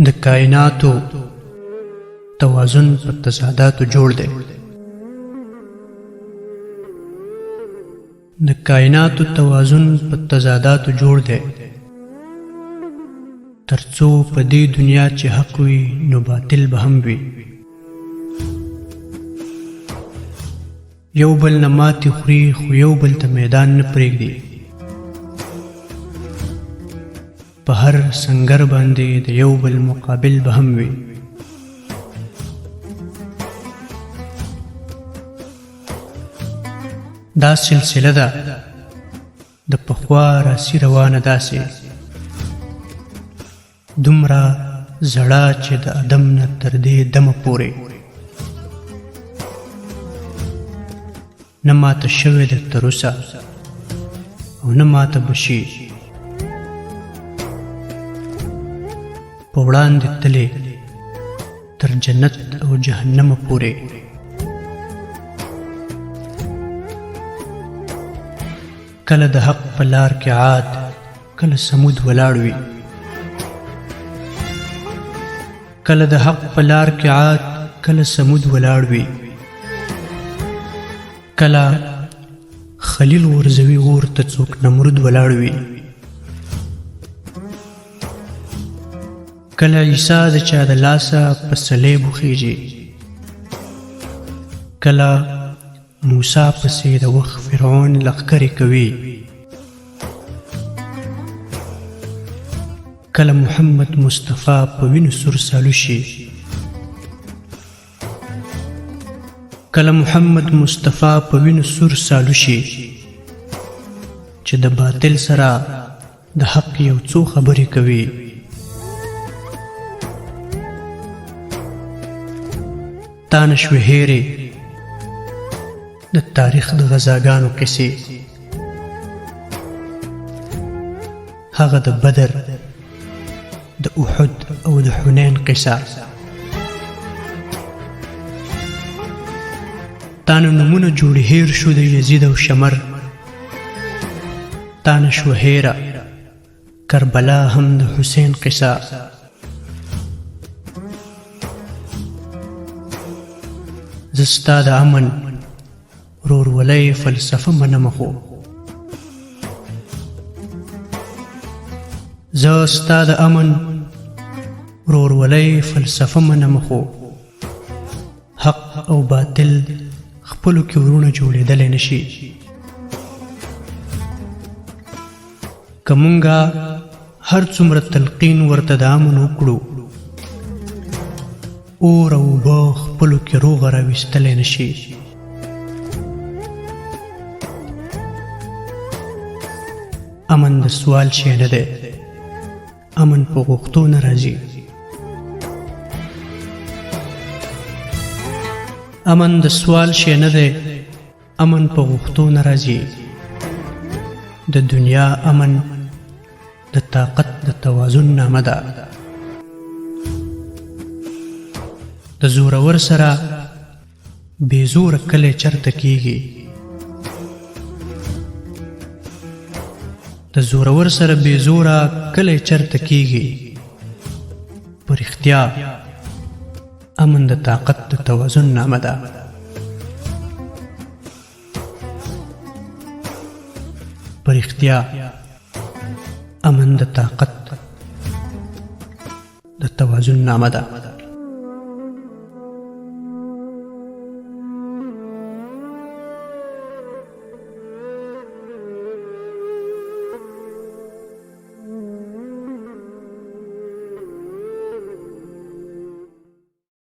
د کائناتو توازن په تضاداتو جوړ دی. د کائناتو توازن په تضاداتو جوړ دی. ترڅو په دې دنیا چې حق وي نو باطل به هم وي. یو بل نه ماتې خوري خو یو بل ته میدان نه پرېږدي. په هر سنگر باندې د یو بل مقابل به هم وي. دا سلسله ده د پخوا راسی روانه داسې دومره زړه چې د ادم نه تر دې دمه پورې نه ماته شوې ده تر اوسه او نه ماته به شي. په وړاندې تلې تر جنت او جهنم پورې. کله د حق په لار کې عاد کله سمود ولاړ وي. کله د حق په لار کې عاد کله سمود ولاړ وي. کله خلیل ورزوي اور ته څوک نمرود ولاړ وي. کله عیسی د چا د لاسه په صلیب وخیږي. کله موسی پسې د وخت فرعون لښکرې کوي. کله محمد مصطفی په وینو سور سالو شي. کله محمد مصطفی په وینو سور سالو شي چې د باطل سره د حق یو څو خبرې کوي. تا نشوې هېرې د تاریخ د غزاګانو کیسې. هغه د بدر د احد او د حنین قصه. تا نه نومونه جوړې هېر شو د یزید او شمر. تا نه شوه هېره کربلا هم د حسین قصه. زه ستا د امن ورورولۍ فلسفه منمه خو زه ستا د امن ورورولۍ فلسفه منمه خو حق او باطل خپلو کې ورونه جوړېدلی نشي. که مونږه هر څومره تلقین ورته د امن وکړو اور او اوبه خپلو کې روغه راویستلی نشي. امن د سوال شی نه دی. امن په غوښتو نه راځي. امن د سوال شی نه دی. امن په غوښتو نه راځي. د دنیا امن د طاقت د توازن نامه ده. د زورور سره بې زوره کلی چرته کیږي. د زورور سره بې زوره کلی چرته کیږي. په رښتیا امن د طاقت د توازن نامه ده. په رښتیا امن د طاقت د توازن نامه ده.